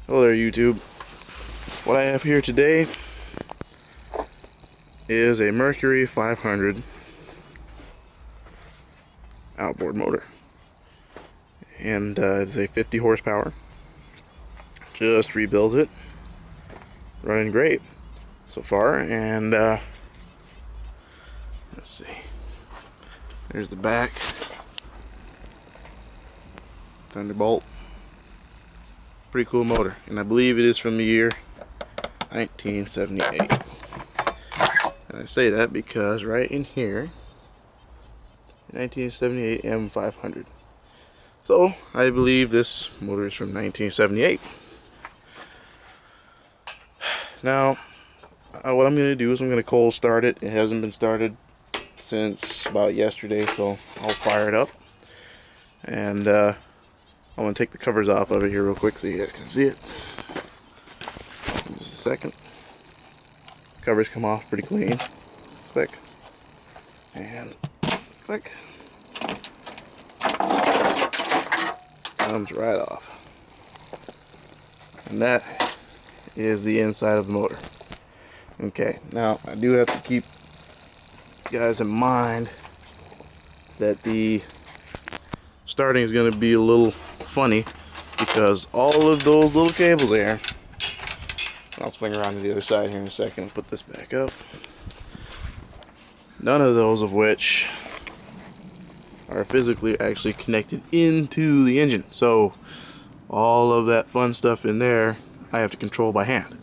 Hello there, YouTube. What I have here today is a Mercury 500 outboard motor, and it's a 50 horsepower. Just rebuilt it, running great so far. And let's see, there's the back. Thunderbolt, pretty cool motor, and I believe it is from the year 1978. And I say that because right in here, 1978 M500. So I believe this motor is from 1978. Now, what I'm going to do is I'm going to cold start it. It hasn't been started since about yesterday, so I'll fire it up. And I'm going to take the covers off of it here real quick so you guys can see it. Just a second. Covers come off pretty clean. Click. And click. Comes right off. And that is the inside of the motor. Okay, now I do have to keep you guys in mind that the starting is going to be a little funny because all of those little cables there, I'll swing around to the other side here in a second and put this back up. None of those of which are physically actually connected into the engine. So all of that fun stuff in there I have to control by hand.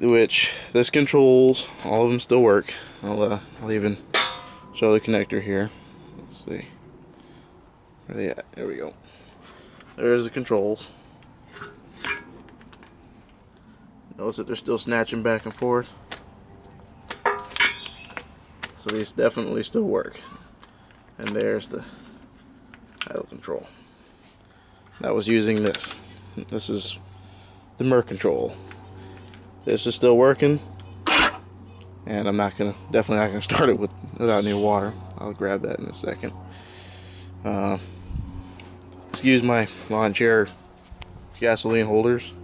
Which this controls, all of them still work. I'll even show the connector here. Let's see. Where are they at? There we go. There's the controls. Notice that they're still snatching back and forth. So these definitely still work. And there's the idle control. That was using this. This is the Merc control. This is still working. And I'm definitely not gonna start it without any water. I'll grab that in a second. Excuse my lawn chair gasoline holders,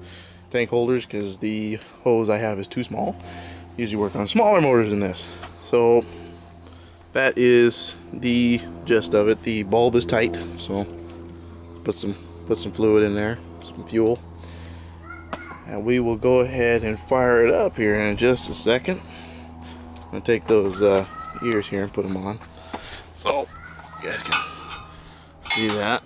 tank holders, because the hose I have is too small. Usually work on smaller motors than this. So that is the gist of it. The bulb is tight, so put some fluid in there, some fuel, and we will go ahead and fire it up here in just a second. I'm gonna take those ears here and put them on so you guys can see that.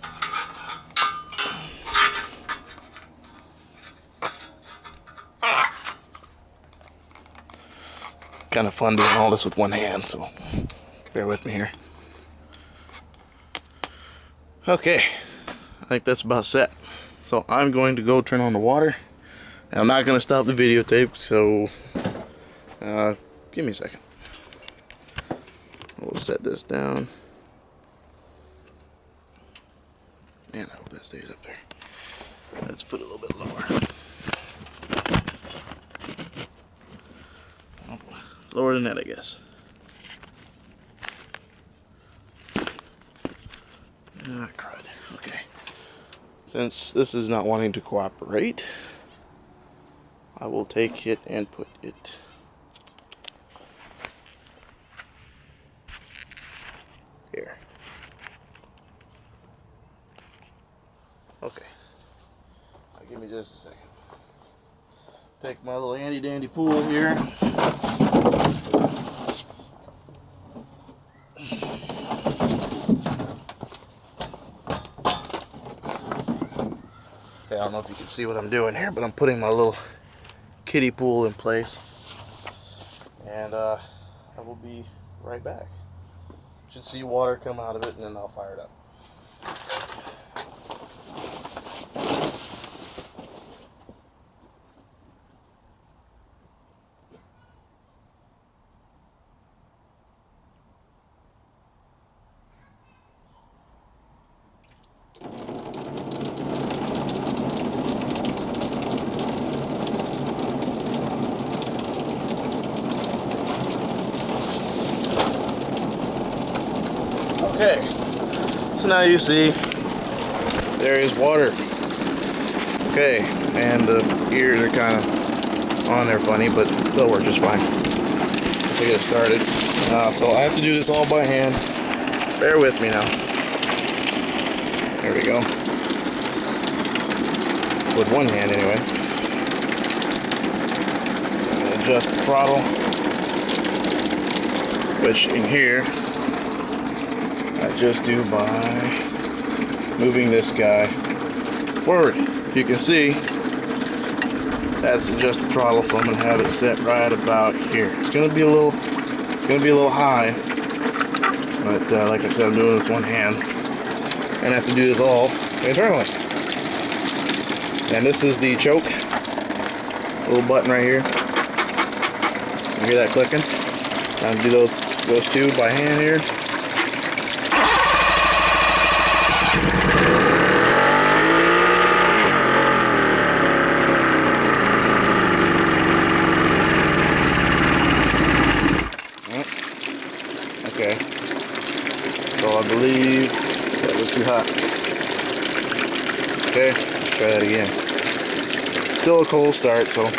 Kind of fun doing all this with one hand, so bear with me here. Okay, I think that's about set. So I'm going to go turn on the water, and I'm not going to stop the videotape, so give me a second. We'll set this down. Man, I hope that stays up there. Let's put it a little bit lower. Lower than that, I guess. Ah, crud. Okay. Since this is not wanting to cooperate, I will take it and put it here. Okay. Give me just a second. Take my little handy dandy pool here. Okay, I don't know if you can see what I'm doing here, but I'm putting my little kiddie pool in place. And I will be right back. Should see water come out of it, and then I'll fire it up. Okay, so now you see there is water Okay, and the ears are kind of on there funny, but they'll work just fine. Let's get it started. So I have to do this all by hand. Bear with me now. There we go. With one hand anyway. Adjust the throttle, which in here I just do by moving this guy forward. You can see that's just the throttle, so I'm gonna have it set right about here. It's gonna be a little high, but like I said, I'm doing this one hand, and I have to do this all internally. And this is the choke, little button right here. You hear that clicking? Time to do those two by hand here. Okay, so I believe that was too hot. Okay, let's try that again. Still a cold start, so.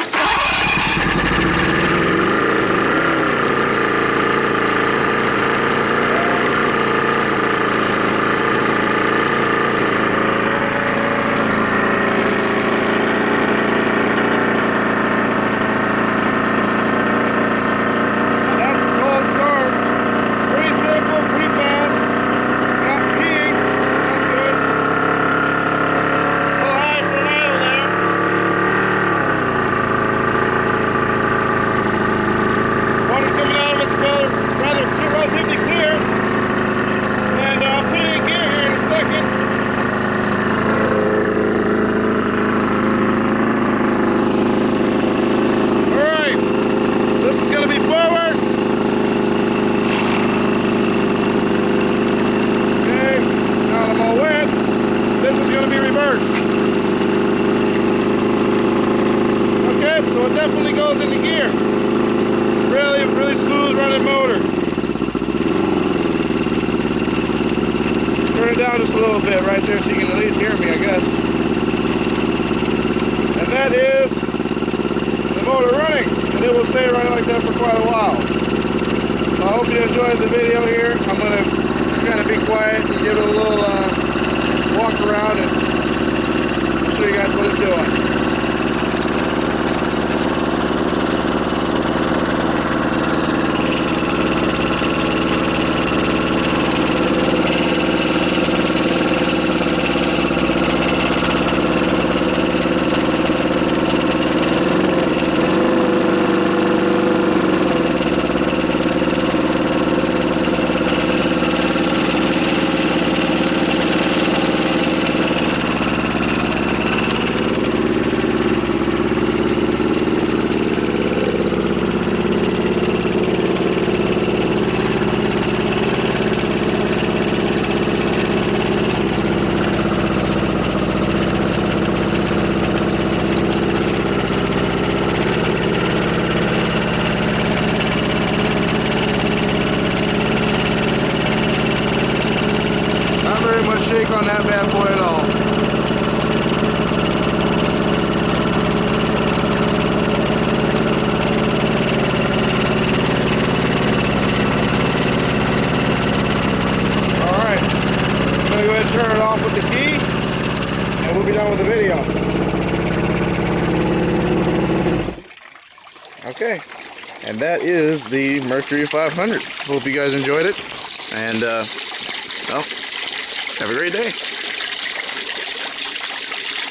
Definitely goes into gear. Really smooth running motor. Turn it down just a little bit right there so you can at least hear me, I guess. And that is the motor running, and it will stay running like that for quite a while. So I hope you enjoyed the video here. I'm gonna kind of be quiet and give it a little walk around and show you guys what it's doing. Shake on that bad boy at all. Alright, I'm going to go ahead and turn it off with the key, and we'll be done with the video. Okay, and that is the Mercury 500. Hope you guys enjoyed it, and well, have a great day.